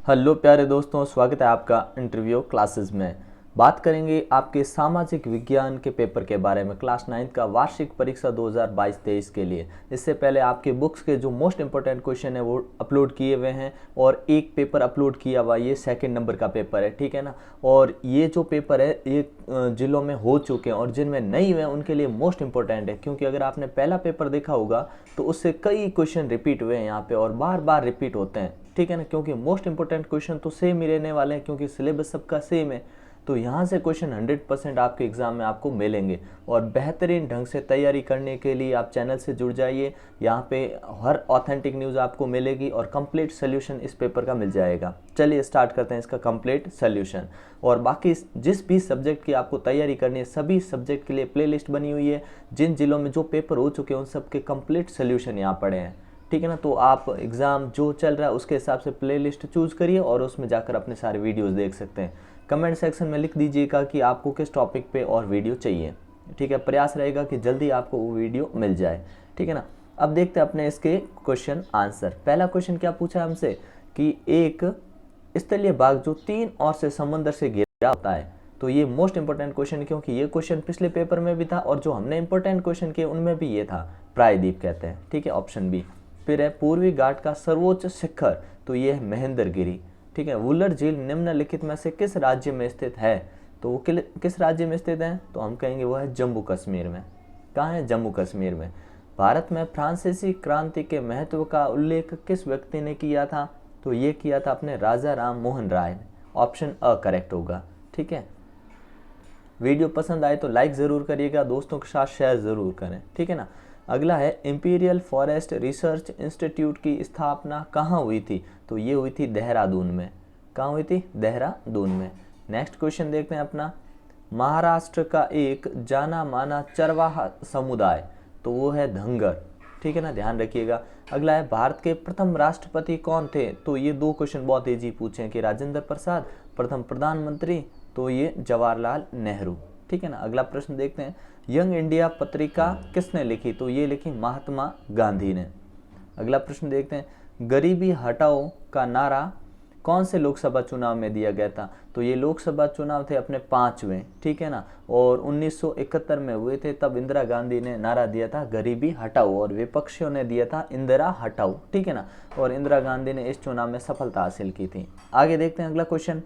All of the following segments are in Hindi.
हेलो प्यारे दोस्तों, स्वागत है आपका इंटरव्यू क्लासेस में। बात करेंगे आपके सामाजिक विज्ञान के पेपर के बारे में, क्लास 9 का वार्षिक परीक्षा 2022-23 के लिए। इससे पहले आपके बुक्स के जो मोस्ट इंपॉर्टेंट क्वेश्चन है वो अपलोड किए हुए हैं और एक पेपर अपलोड किया हुआ, ये सेकंड नंबर का पेपर है, ठीक है ना। और ये जो पेपर है ये जिलों में हो चुके हैं और जिनमें नहीं हुए उनके लिए मोस्ट इंपॉर्टेंट है, क्योंकि अगर आपने पहला पेपर देखा होगा तो उससे कई क्वेश्चन रिपीट हुए हैं यहाँ पे और बार बार रिपीट होते हैं, ठीक है ना। क्योंकि मोस्ट इंपॉर्टेंट क्वेश्चन तो सेम ही रहने वाले हैं, क्योंकि सिलेबस सबका सेम है। तो यहाँ से क्वेश्चन 100% आपके एग्जाम में आपको मिलेंगे। और बेहतरीन ढंग से तैयारी करने के लिए आप चैनल से जुड़ जाइए। यहाँ पे हर ऑथेंटिक न्यूज़ आपको मिलेगी और कंप्लीट सोल्यूशन इस पेपर का मिल जाएगा। चलिए स्टार्ट करते हैं इसका कंप्लीट सोल्यूशन। और बाकी जिस भी सब्जेक्ट की आपको तैयारी करनी है, सभी सब्जेक्ट के लिए प्लेलिस्ट बनी हुई है। जिन जिलों में जो पेपर हो चुके हैं उन सब के कंप्लीट सोल्यूशन यहाँ पड़े हैं, ठीक है ना। तो आप एग्ज़ाम जो चल रहा है उसके हिसाब से प्लेलिस्ट चूज़ करिए और उसमें जाकर अपने सारे वीडियोस देख सकते हैं। कमेंट सेक्शन में लिख दीजिएगा कि आपको किस टॉपिक पे और वीडियो चाहिए, ठीक है। प्रयास रहेगा कि जल्दी आपको वो वीडियो मिल जाए, ठीक है ना। अब देखते हैं अपने इसके क्वेश्चन आंसर। पहला क्वेश्चन क्या पूछा हमसे कि एक स्थलीय भाग जो 3 ओर से समंदर से घिरा होता है। तो ये मोस्ट इंपॉर्टेंट क्वेश्चन, क्योंकि ये क्वेश्चन पिछले पेपर में भी था और जो हमने इंपॉर्टेंट क्वेश्चन किए उनमें भी ये था। प्रायद्वीप कहते हैं, ठीक है, ऑप्शन बी। फिर है पूर्वी घाट का सर्वोच्च शिखर, तो ये है महेंद्रगिरी, ठीक है। वुलर झील निम्नलिखित में से किस राज्य में स्थित है? तो वो किस राज्य में स्थित है? तो हम कहेंगे वो है जम्मू कश्मीर में। कहाँ है? जम्मू कश्मीर में। भारत में फ्रांसीसी क्रांति के महत्व का उल्लेख किस व्यक्ति ने किया था? तो ये किया था अपने राजा राम मोहन राय ने। ऑप्शन अ करेक्ट होगा, ठीक है। वीडियो पसंद आए तो लाइक ज़रूर करिएगा, दोस्तों के साथ शेयर ज़रूर करें, ठीक है ना। अगला है इंपीरियल फॉरेस्ट रिसर्च इंस्टीट्यूट की स्थापना कहाँ हुई थी? तो ये हुई थी देहरादून में। कहाँ हुई थी? देहरादून में। नेक्स्ट क्वेश्चन देखते हैं अपना। महाराष्ट्र का एक जाना माना चरवाहा समुदाय, तो वो है धंगर, ठीक है ना, ध्यान रखिएगा। अगला है भारत के प्रथम राष्ट्रपति कौन थे? तो ये दो क्वेश्चन बहुत इजी पूछे हैं कि राजेंद्र प्रसाद, प्रथम प्रधानमंत्री, तो ये जवाहरलाल नेहरू, ठीक है ना। अगला प्रश्न देखते हैं। यंग इंडिया पत्रिका किसने लिखी? तो ये लिखी महात्मा गांधी ने। अगला प्रश्न देखते हैं। गरीबी हटाओ का नारा कौन से लोकसभा चुनाव में दिया गया था? तो ये लोकसभा चुनाव थे अपने 5वें, ठीक है ना, और 1971 में हुए थे। तब इंदिरा गांधी ने नारा दिया था गरीबी हटाओ और विपक्षियों ने दिया था इंदिरा हटाओ, ठीक है ना। और इंदिरा गांधी ने इस चुनाव में सफलता हासिल की थी। आगे देखते हैं अगला क्वेश्चन।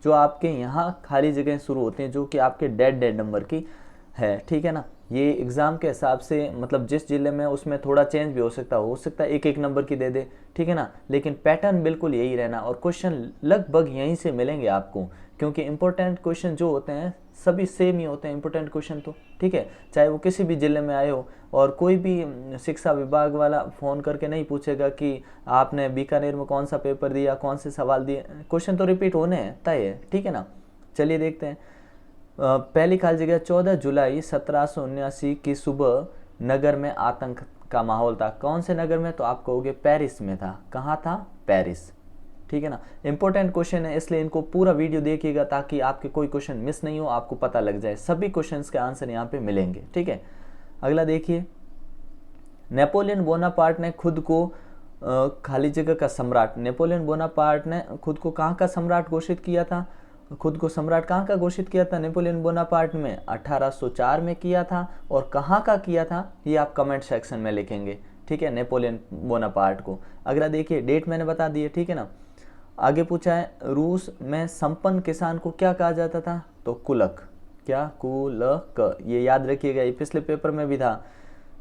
जो आपके यहाँ खाली जगह शुरू होती हैं जो कि आपके डेड नंबर की है, ठीक है ना। ये एग्ज़ाम के हिसाब से मतलब जिस जिले में उसमें थोड़ा चेंज भी हो सकता है एक नंबर की दे दे, ठीक है ना। लेकिन पैटर्न बिल्कुल यही रहना और क्वेश्चन लगभग यहीं से मिलेंगे आपको, क्योंकि इंपॉर्टेंट क्वेश्चन जो होते हैं सभी सेम ही होते हैं इंपॉर्टेंट क्वेश्चन, तो ठीक है, चाहे वो किसी भी जिले में आए हो। और कोई भी शिक्षा विभाग वाला फ़ोन करके नहीं पूछेगा कि आपने बीकानेर में कौन सा पेपर दिया, कौन से सवाल दिए। क्वेश्चन तो रिपीट होने हैं, तय है, ठीक है ना। चलिए देखते हैं। पहली खाली जगह 14 जुलाई 1779 की सुबह नगर में आतंक का माहौल था। कौन से नगर में? तो आप कहोगे पेरिस में था। कहाँ था? पेरिस, ठीक है ना। इंपॉर्टेंट क्वेश्चन है इसलिए इनको पूरा वीडियो देखिएगा ताकि आपके कोई क्वेश्चन मिस नहीं हो, आपको पता लग जाए। सभी क्वेश्चंस के आंसर यहाँ पे मिलेंगे, ठीक है। अगला देखिए। नेपोलियन बोनापार्ट ने खुद को खाली जगह का सम्राट, नेपोलियन बोनापार्ट ने खुद को कहाँ का सम्राट घोषित किया था? खुद को सम्राट कहाँ का घोषित किया था नेपोलियन बोनापार्ट में? 1804 में किया था। और कहाँ का किया था ये आप कमेंट सेक्शन में लिखेंगे, ठीक है, नेपोलियन बोनापार्ट को। अगला देखिए, डेट मैंने बता दी है, ठीक है ना। आगे पूछा है रूस में संपन्न किसान को क्या कहा जाता था? तो कुलक। क्या? कुलक, ये याद रखिएगा, ये पिछले पेपर में भी था।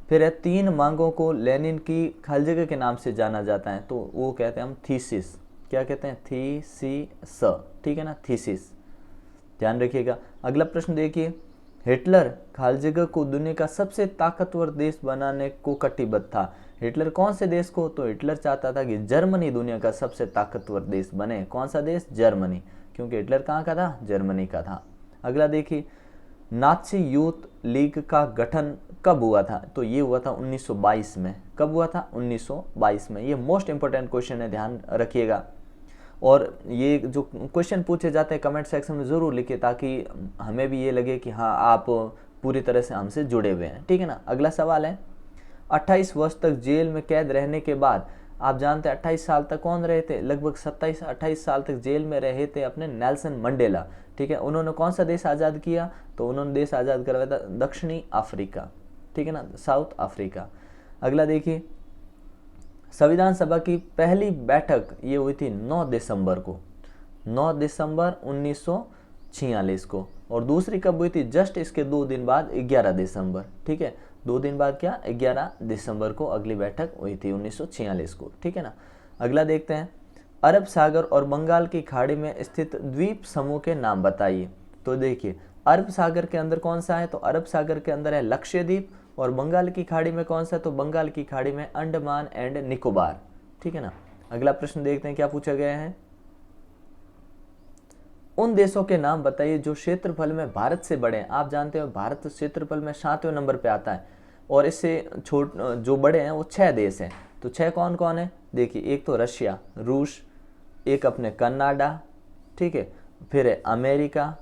फिर है 3 मांगों को लेनिन की खाली जगह के नाम से जाना जाता है, तो वो कहते हैं हम थीसिस। क्या कहते हैं? थीसिस, ठीक है ना, थीसिस, ध्यान रखिएगा। अगला प्रश्न देखिए। हिटलर खाली जगह को दुनिया का सबसे ताकतवर देश बनाने को कटिबद्ध था। हिटलर कौन से देश को? तो हिटलर चाहता था कि जर्मनी दुनिया का सबसे ताकतवर देश बने। कौन सा देश? जर्मनी, क्योंकि हिटलर कहाँ का था? जर्मनी का था। अगला देखिए। नाची यूथ लीग का गठन कब हुआ था? तो ये हुआ था 1922 में। कब हुआ था? 1922 में। ये मोस्ट इंपॉर्टेंट क्वेश्चन है, ध्यान रखिएगा। और ये जो क्वेश्चन पूछे जाते हैं कमेंट सेक्शन में ज़रूर लिखिए ताकि हमें भी ये लगे कि हाँ आप पूरी तरह से हमसे जुड़े हुए हैं, ठीक है ना। अगला सवाल है। 28 वर्ष तक जेल में कैद रहने के बाद आप जानते हैं 28 साल तक कौन रहे थे, लगभग 27-28 साल तक जेल में रहे थे अपने नेल्सन मंडेला। ठीक है, उन्होंने कौन सा देश आज़ाद किया, तो उन्होंने देश आज़ाद करवाया था दक्षिणी अफ्रीका, ठीक है ना, साउथ अफ्रीका। अगला देखिए, संविधान सभा की पहली बैठक ये हुई थी 9 दिसंबर को, 9 दिसंबर 1946 को, और दूसरी कब हुई थी, जस्ट इसके 2 दिन बाद 11 दिसंबर। ठीक है, 2 दिन बाद क्या, 11 दिसंबर को अगली बैठक हुई थी 1946 को। ठीक है ना। अगला देखते हैं, अरब सागर और बंगाल की खाड़ी में स्थित द्वीप समूह के नाम बताइए। तो देखिए, अरब सागर के अंदर कौन सा है, तो अरब सागर के अंदर है लक्षद्वीप, और बंगाल की खाड़ी में कौन सा है, तो बंगाल की खाड़ी में अंडमान एंड निकोबार। ठीक है ना। अगला प्रश्न देखते हैं क्या पूछा गया है, उन देशों के नाम बताइए जो क्षेत्रफल में भारत से बड़े हैं। आप जानते हो भारत क्षेत्रफल में 7वें नंबर पे आता है, और इससे जो बड़े हैं वो 6 देश हैं। तो 6 कौन कौन है, देखिए, एक तो रशिया, रूस, एक अपने कनाडा, ठीक है, फिर है अमेरिका,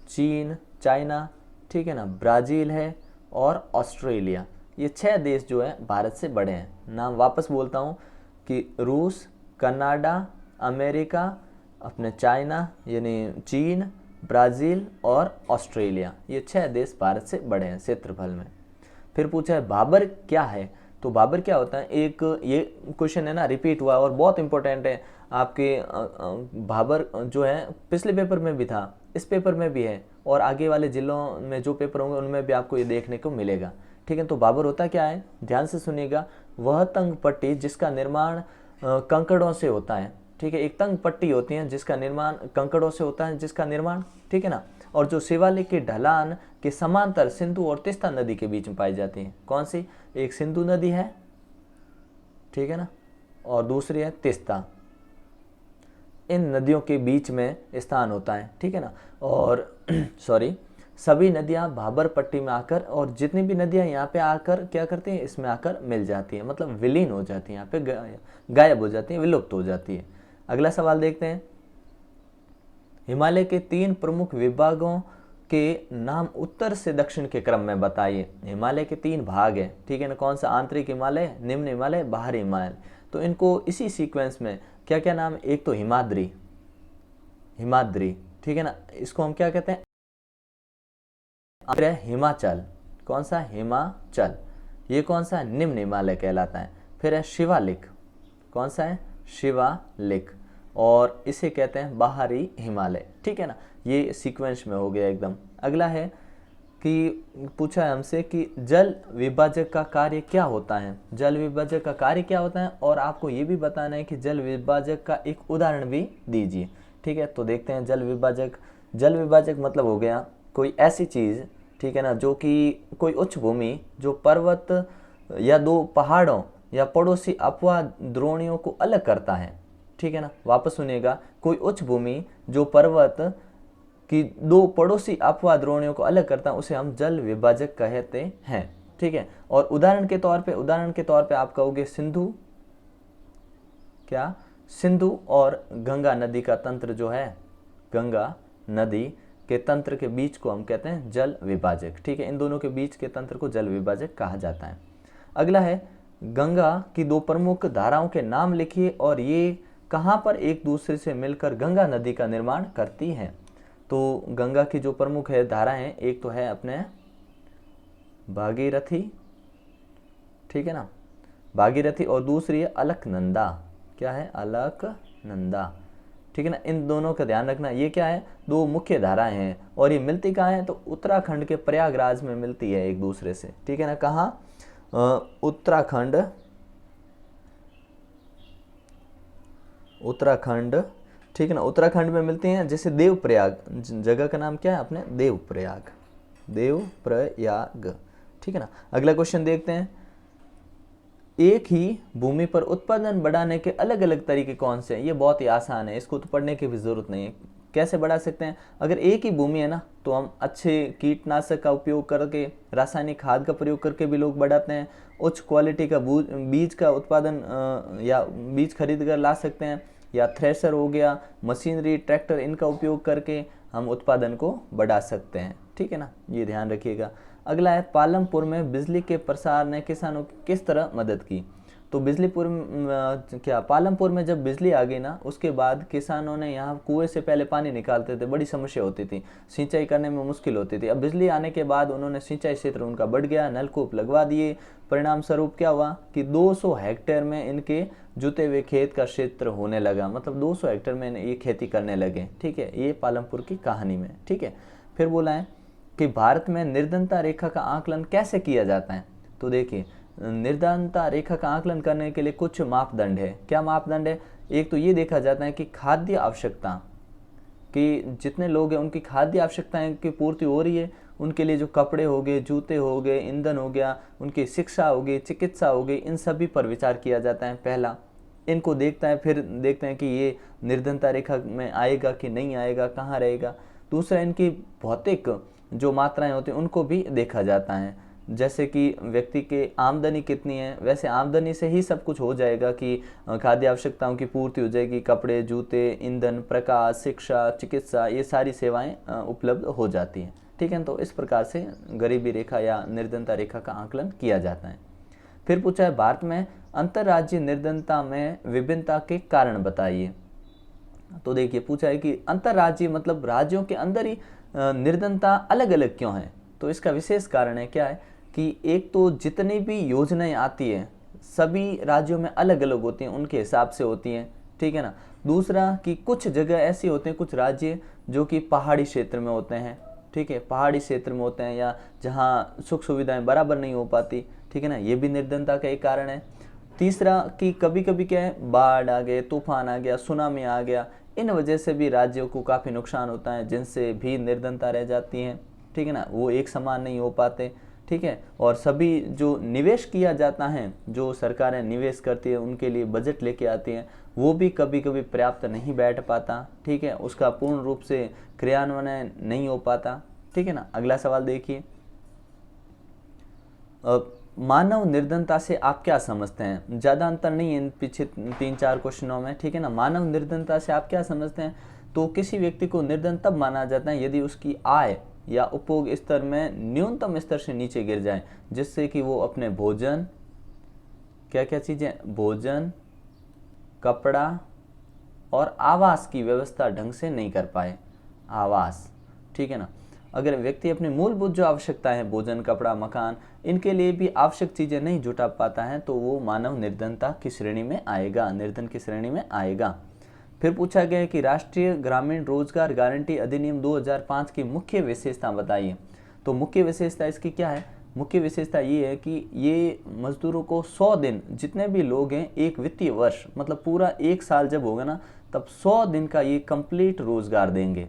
चीन, चाइना, ठीक है ना, ब्राज़ील है, और ऑस्ट्रेलिया। ये 6 देश जो है भारत से बड़े हैं। नाम वापस बोलता हूँ कि रूस, कनाडा, अमेरिका, अपने चाइना यानी चीन, ब्राज़ील और ऑस्ट्रेलिया, ये 6 देश भारत से बड़े हैं क्षेत्रफल में। फिर पूछा है भाबर क्या है, तो भाबर क्या होता है, एक ये क्वेश्चन है ना, रिपीट हुआ और बहुत इंपॉर्टेंट है आपके। भाबर जो है पिछले पेपर में भी था, इस पेपर में भी है, और आगे वाले जिलों में जो पेपर होंगे उनमें भी आपको ये देखने को मिलेगा। ठीक है, तो भाबर होता क्या है, ध्यान से सुनिएगा, वह तंग पट्टी जिसका निर्माण कंकड़ों से होता है। ठीक है, एक तंग पट्टी होती है जिसका निर्माण कंकड़ों से होता है, जिसका निर्माण, ठीक है ना, और जो शिवालिक के ढलान के समांतर सिंधु और तीस्ता नदी के बीच में पाई जाती है। कौन सी, एक सिंधु नदी है, ठीक है ना, और दूसरी है तीस्ता। इन नदियों के बीच में स्थान होता है, ठीक है ना, और सॉरी, सभी नदियां भाबर पट्टी में आकर, और जितनी भी नदियां यहाँ पे आकर क्या करती हैं, इसमें आकर मिल जाती हैं, मतलब विलीन हो जाती हैं, यहाँ पे गायब हो जाती हैं, विलुप्त हो जाती है। अगला सवाल देखते हैं, हिमालय के 3 प्रमुख विभागों के नाम उत्तर से दक्षिण के क्रम में बताइए। हिमालय के 3 भाग हैं, ठीक है ना, कौन सा, आंतरिक हिमालय, निम्न हिमालय, बाहरी हिमालय। तो इनको इसी सीक्वेंस में क्या क्या नाम, एक तो हिमाद्री, हिमाद्री, ठीक है ना, इसको हम क्या कहते हैं, हिमाचल, कौन सा, हिमाचल, ये कौन सा, निम्न हिमालय कहलाता है। फिर है शिवालिक, कौन सा है, शिवालिक, और इसे कहते हैं बाहरी हिमालय। ठीक है ना, ये सीक्वेंस में हो गया एकदम। अगला है कि पूछा है हमसे कि जल विभाजक का कार्य क्या होता है, जल विभाजक का कार्य क्या होता है, और आपको ये भी बताना है कि जल विभाजक का एक उदाहरण भी दीजिए। ठीक है, तो देखते हैं जल विभाजक। जल विभाजक मतलब हो गया कोई ऐसी चीज़, ठीक है ना, जो कि कोई उच्च भूमि जो पर्वत या 2 पहाड़ों या पड़ोसी अपवाह द्रोणियों को अलग करता है। ठीक है ना, वापस सुनिएगा, कोई उच्च भूमि जो पर्वत की 2 पड़ोसी अपवाह द्रोणियों को अलग करता है, उसे हम जल विभाजक कहते हैं। ठीक है, और उदाहरण के तौर पे आप कहोगे सिंधु, क्या, सिंधु और गंगा नदी का तंत्र जो है, गंगा नदी के तंत्र के बीच को हम कहते हैं जल विभाजक। ठीक है, इन दोनों के बीच के तंत्र को जल विभाजक कहा जाता है। अगला है, गंगा की 2 प्रमुख धाराओं के नाम लिखिए और ये कहाँ पर एक दूसरे से मिलकर गंगा नदी का निर्माण करती हैं। तो गंगा की जो प्रमुख है धारा हैं, एक तो है अपने भागीरथी, ठीक है ना, भागीरथी, और दूसरी है अलकनंदा। क्या है, अलकनंदा। ठीक है ना, इन दोनों का ध्यान रखना। ये क्या है, 2 मुख्य धाराएं हैं, और ये मिलती कहाँ है, तो उत्तराखंड के प्रयागराज में मिलती है एक दूसरे से। ठीक है ना, कहाँ, उत्तराखंड, ठीक है ना, उत्तराखंड में मिलती हैं। जैसे देवप्रयाग, जगह का नाम क्या है अपने, देवप्रयाग, देवप्रयाग। ठीक है ना। अगला क्वेश्चन देखते हैं, एक ही भूमि पर उत्पादन बढ़ाने के अलग अलग तरीके कौन से हैं। ये बहुत ही आसान है, इसको तो पढ़ने की भी जरूरत नहीं है। कैसे बढ़ा सकते हैं, अगर एक ही भूमि है ना, तो हम अच्छे कीटनाशक का उपयोग करके, रासायनिक खाद का प्रयोग करके भी लोग बढ़ाते हैं। उच्च क्वालिटी का बीज का उत्पादन या बीज खरीद कर ला सकते हैं, या थ्रेशर हो गया, मशीनरी, ट्रैक्टर, इनका उपयोग करके हम उत्पादन को बढ़ा सकते हैं। ठीक है ना, ये ध्यान रखिएगा। अगला है, पालमपुर में बिजली के प्रसार ने किसानों की किस तरह मदद की। तो क्या पालमपुर में जब बिजली आ गई ना, उसके बाद किसानों ने यहाँ कुएं से पहले पानी निकालते थे, बड़ी समस्या होती थी, सिंचाई करने में मुश्किल होती थी। अब बिजली आने के बाद उन्होंने सिंचाई क्षेत्र उनका बढ़ गया, नलकूप लगवा दिए। परिणाम स्वरूप क्या हुआ कि 200 हेक्टेयर में इनके जुते हुए खेत का क्षेत्र होने लगा, मतलब 200 हेक्टेयर में ये खेती करने लगे। ठीक है, ये पालमपुर की कहानी में। ठीक है, फिर बोला है कि भारत में निर्धनता रेखा का आकलन कैसे किया जाता है। तो देखिए, निर्धनता रेखा का आकलन करने के लिए कुछ मापदंड है। क्या मापदंड है? एक तो ये देखा जाता है कि खाद्य आवश्यकता, कि जितने लोग हैं उनकी खाद्य आवश्यकताएं की पूर्ति हो रही है, उनके लिए जो कपड़े हो गए, जूते हो गए, ईंधन हो गया, उनकी शिक्षा हो गई, चिकित्सा हो गई, इन सभी पर विचार किया जाता है। पहला इनको देखता है, फिर देखते हैं कि ये निर्धनता रेखा में आएगा कि नहीं आएगा, कहाँ रहेगा। दूसरा, इनकी भौतिक जो मात्राएं होती हैं उनको भी देखा जाता है, जैसे कि व्यक्ति के आमदनी कितनी है। वैसे आमदनी से ही सब कुछ हो जाएगा कि खाद्य आवश्यकताओं की पूर्ति हो जाएगी, कपड़े, जूते, ईंधन, प्रकाश, शिक्षा, चिकित्सा, ये सारी सेवाएं उपलब्ध हो जाती हैं। ठीक है, तो इस प्रकार से गरीबी रेखा या निर्धनता रेखा का आकलन किया जाता है। फिर पूछा है, भारत में अंतर्राज्यीय निर्धनता में विभिन्नता के कारण बताइए। तो देखिए, पूछा है कि अंतर्राज्यीय मतलब राज्यों के अंदर ही निर्धनता अलग अलग क्यों है। तो इसका विशेष कारण है क्या है कि एक तो जितनी भी योजनाएं आती है सभी राज्यों में अलग अलग होती हैं, उनके हिसाब से होती हैं। ठीक है ना। दूसरा कि कुछ जगह ऐसी होते हैं, कुछ राज्य जो कि पहाड़ी क्षेत्र में होते हैं। ठीक है, पहाड़ी क्षेत्र में होते हैं या जहाँ सुख सुविधाएं बराबर नहीं हो पाती। ठीक है ना, ये भी निर्धनता का एक कारण है। तीसरा कि कभी कभी क्या है, बाढ़ आ गए, तूफान आ गया, सुनामी आ गया, इन वजह से भी राज्यों को काफ़ी नुकसान होता है, जिनसे भी निर्धनता रह जाती है। ठीक है ना, वो एक समान नहीं हो पाते। ठीक है, और सभी जो निवेश किया जाता है, जो सरकारें निवेश करती है, उनके लिए बजट लेके आती हैं, वो भी कभी कभी पर्याप्त नहीं बैठ पाता। ठीक है, उसका पूर्ण रूप से क्रियान्वयन नहीं हो पाता। ठीक है ना। अगला सवाल देखिए, मानव निर्धनता से आप क्या समझते हैं। ज़्यादा अंतर नहीं है इन पीछे 3-4 क्वेश्चनों में। ठीक है ना। मानव निर्धनता से आप क्या समझते हैं। तो किसी व्यक्ति को निर्धन तब माना जाता है यदि उसकी आय या उपभोग स्तर में न्यूनतम स्तर से नीचे गिर जाए, जिससे कि वो अपने भोजन, क्या क्या चीज़ें, भोजन, कपड़ा और आवास की व्यवस्था ढंग से नहीं कर पाए। आवास, ठीक है ना। अगर व्यक्ति अपनी मूलभूत जो आवश्यकताएं हैं, भोजन, कपड़ा, मकान, इनके लिए भी आवश्यक चीज़ें नहीं जुटा पाता है, तो वो मानव निर्धनता की श्रेणी में आएगा, निर्धन की श्रेणी में आएगा। फिर पूछा गया है कि राष्ट्रीय ग्रामीण रोजगार गारंटी अधिनियम 2005 की मुख्य विशेषता बताइए। तो मुख्य विशेषता इसकी क्या है। मुख्य विशेषता ये है कि ये मजदूरों को 100 दिन, जितने भी लोग हैं, एक वित्तीय वर्ष मतलब पूरा 1 साल जब होगा ना, तब 100 दिन का ये कंप्लीट रोजगार देंगे।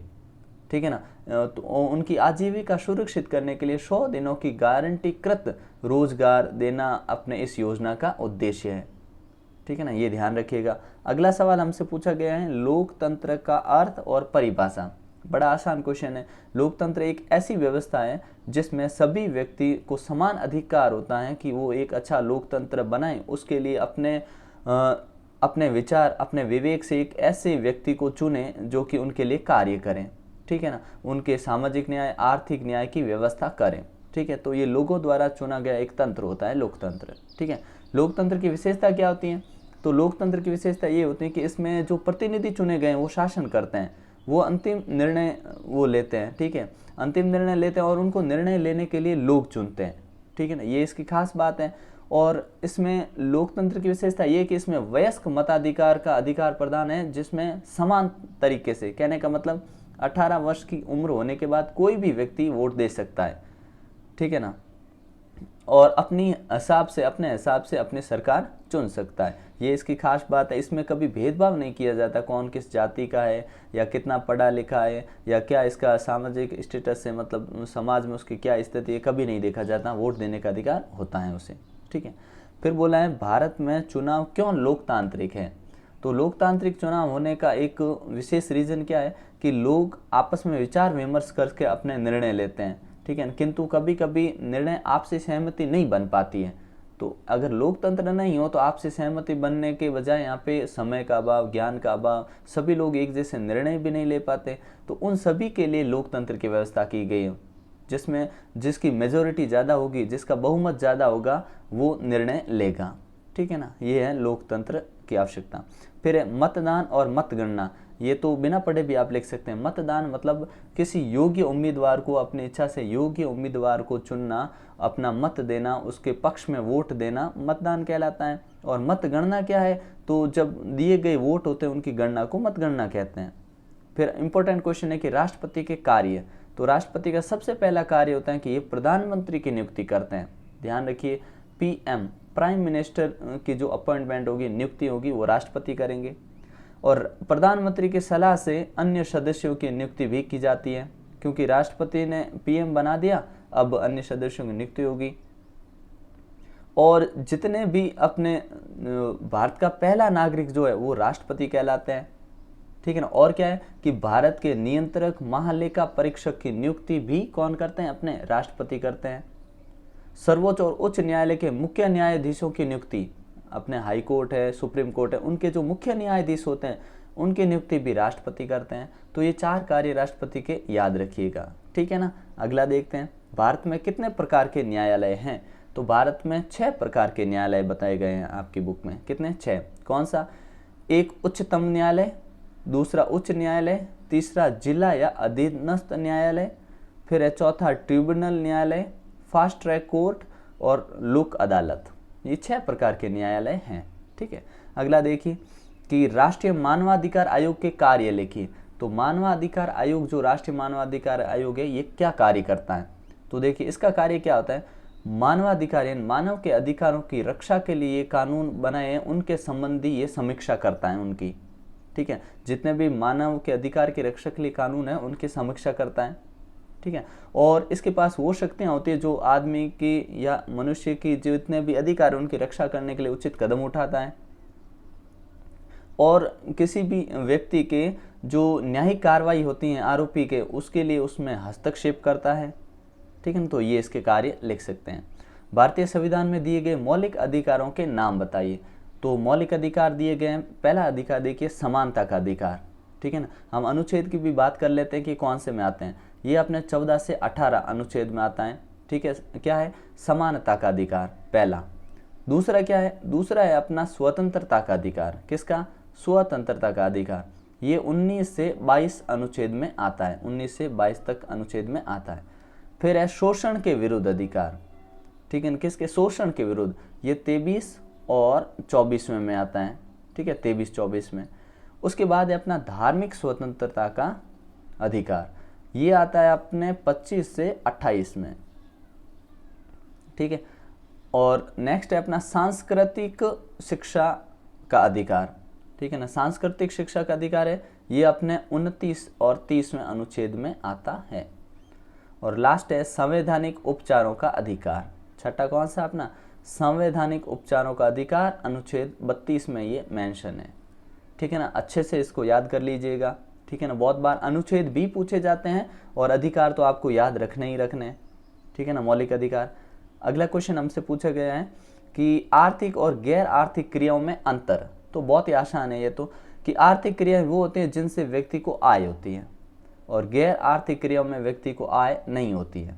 ठीक है ना। तो उनकी आजीविका सुरक्षित करने के लिए 100 दिनों की गारंटीकृत रोजगार देना अपने इस योजना का उद्देश्य है। ठीक है ना, ये ध्यान रखिएगा। अगला सवाल हमसे पूछा गया है, लोकतंत्र का अर्थ और परिभाषा। बड़ा आसान क्वेश्चन है। लोकतंत्र एक ऐसी व्यवस्था है जिसमें सभी व्यक्ति को समान अधिकार होता है कि वो एक अच्छा लोकतंत्र बनाएं। उसके लिए अपने विचार, अपने विवेक से एक ऐसे व्यक्ति को चुने जो कि उनके लिए कार्य करें। ठीक है ना, उनके सामाजिक न्याय, आर्थिक न्याय की व्यवस्था करें। ठीक है, तो ये लोगों द्वारा चुना गया एक तंत्र होता है लोकतंत्र। ठीक है, लोकतंत्र की विशेषता क्या होती है। तो लोकतंत्र की विशेषता ये होती है कि इसमें जो प्रतिनिधि चुने गए हैं वो शासन करते हैं, वो अंतिम निर्णय वो लेते हैं। ठीक है, अंतिम निर्णय लेते हैं और उनको निर्णय लेने के लिए लोग चुनते हैं। ठीक है ना, ये इसकी खास बात है। और इसमें लोकतंत्र की विशेषता ये है कि इसमें वयस्क मताधिकार का अधिकार प्रदान है, जिसमें समान तरीके से, कहने का मतलब 18 वर्ष की उम्र होने के बाद कोई भी व्यक्ति वोट दे सकता है। ठीक है ना, और अपने हिसाब से अपनी सरकार चुन सकता है। ये इसकी खास बात है। इसमें कभी भेदभाव नहीं किया जाता कौन किस जाति का है या कितना पढ़ा लिखा है या क्या इसका सामाजिक स्टेटस है, मतलब समाज में उसकी क्या स्थिति है, कभी नहीं देखा जाता। वोट देने का अधिकार होता है उसे। ठीक है, फिर बोला है, भारत में चुनाव क्यों लोकतांत्रिक है। तो लोकतांत्रिक चुनाव होने का एक विशेष रीज़न क्या है कि लोग आपस में विचार विमर्श करके अपने निर्णय लेते हैं। ठीक है, किंतु कभी कभी निर्णय आपसी सहमति नहीं बन पाती है। तो अगर लोकतंत्र नहीं हो तो आपसी सहमति बनने के बजाय यहाँ पे समय का अभाव, ज्ञान का अभाव, सभी लोग एक जैसे निर्णय भी नहीं ले पाते। तो उन सभी के लिए लोकतंत्र की व्यवस्था की गई है, जिसमें जिसकी मेजोरिटी ज़्यादा होगी, जिसका बहुमत ज़्यादा होगा, वो निर्णय लेगा। ठीक है ना, ये है लोकतंत्र की आवश्यकता। फिर है मतदान और मतगणना, ये तो बिना पढ़े भी आप लिख सकते हैं। मतदान मतलब किसी योग्य उम्मीदवार को, अपनी इच्छा से योग्य उम्मीदवार को चुनना, अपना मत देना, उसके पक्ष में वोट देना मतदान कहलाता है। और मतगणना क्या है, तो जब दिए गए वोट होते हैं उनकी गणना को मतगणना कहते हैं। फिर इंपॉर्टेंट क्वेश्चन है कि राष्ट्रपति के कार्य, तो राष्ट्रपति का सबसे पहला कार्य होता है कि ये प्रधानमंत्री की नियुक्ति करते हैं। ध्यान रखिए, पीएम प्राइम मिनिस्टर की जो अपॉइंटमेंट होगी, नियुक्ति होगी, वो राष्ट्रपति करेंगे। और प्रधानमंत्री की सलाह से अन्य सदस्यों की नियुक्ति भी की जाती है, क्योंकि राष्ट्रपति ने पीएम बना दिया, अब अन्य सदस्यों की नियुक्ति होगी। और जितने भी अपने भारत का पहला नागरिक जो है वो राष्ट्रपति कहलाते हैं, ठीक है ना। और क्या है कि भारत के नियंत्रक महालेखा परीक्षक की नियुक्ति भी कौन करते हैं, अपने राष्ट्रपति करते हैं। सर्वोच्च और उच्च न्यायालय के मुख्य न्यायाधीशों की नियुक्ति, अपने हाई कोर्ट है, सुप्रीम कोर्ट है, उनके जो मुख्य न्यायाधीश होते हैं उनकी नियुक्ति भी राष्ट्रपति करते हैं। तो ये 4 कार्य राष्ट्रपति के याद रखिएगा, ठीक है ना। अगला देखते हैं, भारत में कितने प्रकार के न्यायालय हैं। तो भारत में 6 प्रकार के न्यायालय बताए गए हैं आपकी बुक में। कितने? 6। कौन सा? एक उच्चतम न्यायालय, दूसरा उच्च न्यायालय, तीसरा जिला या अधीनस्थ न्यायालय, फिर है चौथा ट्रिब्यूनल न्यायालय, फास्ट ट्रैक कोर्ट और लोक अदालत। ये 6 प्रकार के न्यायालय हैं, ठीक है। अगला देखिए कि राष्ट्रीय मानवाधिकार आयोग के कार्य लिखिए। तो मानवाधिकार आयोग, जो राष्ट्रीय मानवाधिकार आयोग है, ये क्या कार्य करता है। तो देखिए इसका कार्य क्या होता है, मानवाधिकार यानी मानव के अधिकारों की रक्षा के लिए कानून बनाए हैं, उनके संबंधी ये समीक्षा करता है उनकी, ठीक है। जितने भी मानव के अधिकार की रक्षा के लिए कानून है उनकी समीक्षा करता है, ठीक है। और इसके पास वो शक्तियाँ होती है जो आदमी की या मनुष्य की जितने भी अधिकार उनकी रक्षा करने के लिए उचित कदम उठाता है। और किसी भी व्यक्ति के जो न्यायिक कार्रवाई होती है आरोपी के, उसके लिए उसमें हस्तक्षेप करता है, ठीक है ना। तो ये इसके कार्य लिख सकते हैं। भारतीय संविधान में दिए गए मौलिक अधिकारों के नाम बताइए। तो मौलिक अधिकार दिए गए हैं। पहला अधिकार देखिए, समानता का अधिकार, ठीक है ना। हम अनुच्छेद की भी बात कर लेते हैं कि कौन से में आते हैं। ये अपने 14 से 18 अनुच्छेद में आता है, ठीक है। क्या है? समानता का अधिकार पहला। दूसरा क्या है? दूसरा है अपना स्वतंत्रता का अधिकार। किसका? स्वतंत्रता का अधिकार। ये 19 से 22 अनुच्छेद में आता है, 19 से 22 तक अनुच्छेद में आता है। फिर है शोषण के विरुद्ध अधिकार, ठीक है। किसके? शोषण के विरुद्ध। ये 23 और 24वें में आता है, ठीक है, 23-24 में। उसके बाद है अपना धार्मिक स्वतंत्रता का अधिकार, ये आता है अपने 25 से 28 में, ठीक है। और नेक्स्ट है अपना सांस्कृतिक शिक्षा का अधिकार, ठीक है ना। सांस्कृतिक शिक्षा का अधिकार है, ये अपने 29 और 30वें अनुच्छेद में आता है। और लास्ट है संवैधानिक उपचारों का अधिकार। छठा कौन सा? अपना संवैधानिक उपचारों का अधिकार, अनुच्छेद 32 में ये मेंशन है, ठीक है ना। अच्छे से इसको याद कर लीजिएगा, ठीक है ना। बहुत बार अनुच्छेद भी पूछे जाते हैं और अधिकार तो आपको याद रखने ही रखने, ठीक है ना। मौलिक अधिकार। अगला क्वेश्चन हमसे पूछा गया है कि आर्थिक और गैर आर्थिक क्रियाओं में अंतर। तो बहुत ही आसान है ये तो, कि आर्थिक क्रियाएं वो होती हैं जिनसे व्यक्ति को आय होती है, और गैर आर्थिक क्रियाओं में व्यक्ति को आय नहीं होती है।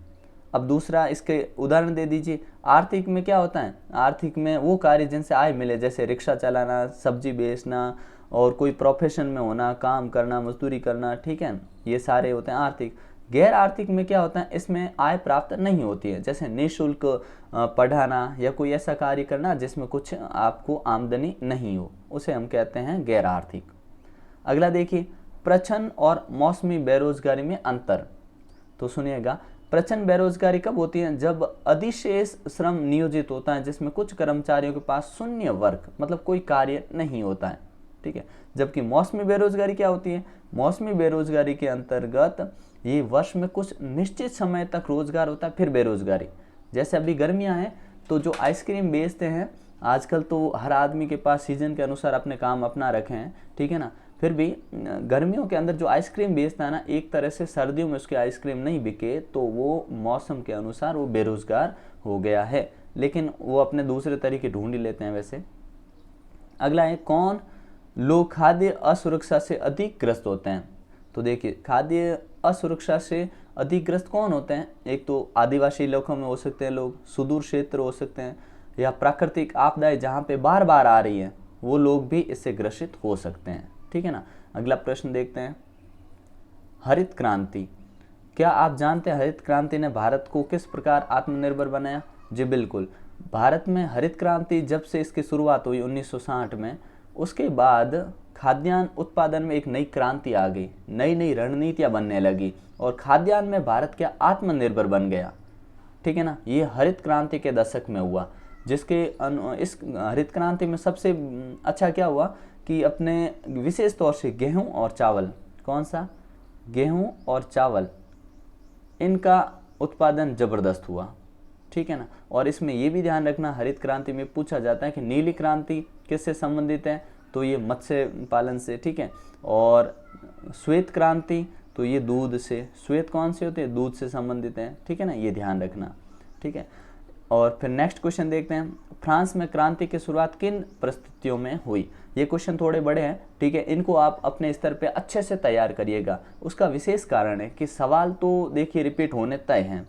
अब दूसरा इसके उदाहरण दे दीजिए। आर्थिक में क्या होता है? आर्थिक में वो कार्य जिनसे आय मिले, जैसे रिक्शा चलाना, सब्जी बेचना, और कोई प्रोफेशन में होना, काम करना, मजदूरी करना, ठीक है, ये सारे होते हैं आर्थिक। गैर आर्थिक में क्या होता है? इसमें आय प्राप्त नहीं होती है, जैसे निःशुल्क पढ़ाना या कोई ऐसा कार्य करना जिसमें कुछ आपको आमदनी नहीं हो, उसे हम कहते हैं गैर आर्थिक। अगला देखिए, प्रच्छन्न और मौसमी बेरोजगारी में अंतर। तो सुनिएगा, प्रच्छन्न बेरोजगारी कब होती है? जब अधिशेष श्रम नियोजित होता है, जिसमें कुछ कर्मचारियों के पास शून्य वर्क मतलब कोई कार्य नहीं होता है, ठीक है। जबकि मौसमी बेरोजगारी क्या होती है? मौसमी बेरोजगारी के अंतर्गत ये वर्ष में कुछ निश्चित समय तक रोजगार होता है, फिर बेरोजगारी। जैसे अभी गर्मियां हैं तो जो आइसक्रीम बेचते हैं आजकल, तो हर आदमी के पास सीजन के अनुसार अपने काम अपना रखे हैं, ठीक है ना। फिर भी गर्मियों के अंदर जो आइसक्रीम बेचता है ना, एक तरह से सर्दियों में उसकी आइसक्रीम नहीं बिके तो वो मौसम के अनुसार वो बेरोजगार हो गया है, लेकिन वो अपने दूसरे तरीके ढूंढ ही लेते हैं वैसे। अगला है, कौन लोग खाद्य असुरक्षा से अधिक ग्रस्त होते हैं? तो देखिए, खाद्य असुरक्षा से अधिक ग्रस्त कौन होते हैं? एक तो आदिवासी इलाकों में हो सकते हैं लोग, सुदूर क्षेत्र हो सकते हैं, या प्राकृतिक आपदाएं जहाँ पे बार बार आ रही हैं, वो लोग भी इससे ग्रसित हो सकते हैं। ठीक है ना। अगला प्रश्न देखते हैं, हरित क्रांति। क्या आप जानते हैं हरित क्रांति ने भारत को किस प्रकार आत्मनिर्भर बनाया? जी बिल्कुल। भारत में हरित क्रांति जब से इसकी शुरुआत हुई 1960 में, उसके बाद खाद्यान्न उत्पादन में एक नई क्रांति आ गई, नई नई रणनीतियां बनने लगी और खाद्यान्न में भारत क्या आत्मनिर्भर बन गया। ठीक है ना। ये हरित क्रांति के दशक में हुआ, जिसके इस हरित क्रांति में सबसे अच्छा क्या हुआ कि अपने विशेष तौर से गेहूं और चावल, कौन सा? गेहूं और चावल, इनका उत्पादन जबरदस्त हुआ। ठीक है ना। और इसमें ये भी ध्यान रखना, हरित क्रांति में पूछा जाता है कि नीली क्रांति किससे संबंधित है, तो ये मत्स्य पालन से। ठीक है। और श्वेत क्रांति, तो ये दूध से। श्वेत कौन से होते हैं? दूध से संबंधित हैं। ठीक है ना, ये ध्यान रखना। ठीक है। और फिर नेक्स्ट क्वेश्चन देखते हैं, फ्रांस में क्रांति की शुरुआत किन परिस्थितियों में हुई? ये क्वेश्चन थोड़े बड़े हैं। ठीक है, इनको आप अपने स्तर पे अच्छे से तैयार करिएगा। उसका विशेष कारण है कि सवाल तो देखिए रिपीट होने तय हैं।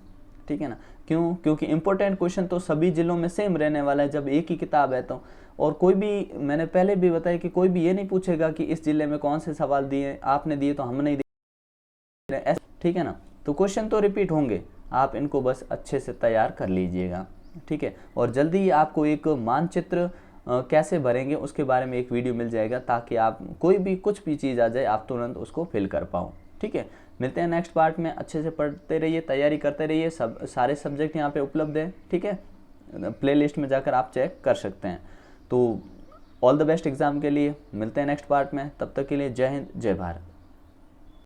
ठीक है ना। क्यों? क्योंकि इंपॉर्टेंट क्वेश्चन तो सभी जिलों में सेम रहने वाला है जब एक ही किताब है तो। और कोई भी, मैंने पहले भी बताया कि कोई भी ये नहीं पूछेगा कि इस जिले में कौन से सवाल दिए, आपने दिए तो हम नहीं दिए। ठीक है ना। तो क्वेश्चन तो रिपीट होंगे, आप इनको बस अच्छे से तैयार कर लीजिएगा। ठीक है। और जल्दी ही आपको एक मानचित्र कैसे भरेंगे उसके बारे में एक वीडियो मिल जाएगा, ताकि आप कोई भी कुछ भी चीज़ आ जाए आप तुरंत उसको फिल कर पाओ। ठीक है। मिलते हैं नेक्स्ट पार्ट में। अच्छे से पढ़ते रहिए, तैयारी करते रहिए। सब सारे सब्जेक्ट यहाँ पे उपलब्ध हैं। ठीक है। प्लेलिस्ट में जाकर आप चेक कर सकते हैं। तो ऑल द बेस्ट एग्ज़ाम के लिए। मिलते हैं नेक्स्ट पार्ट में, तब तक के लिए जय हिंद, जय भारत।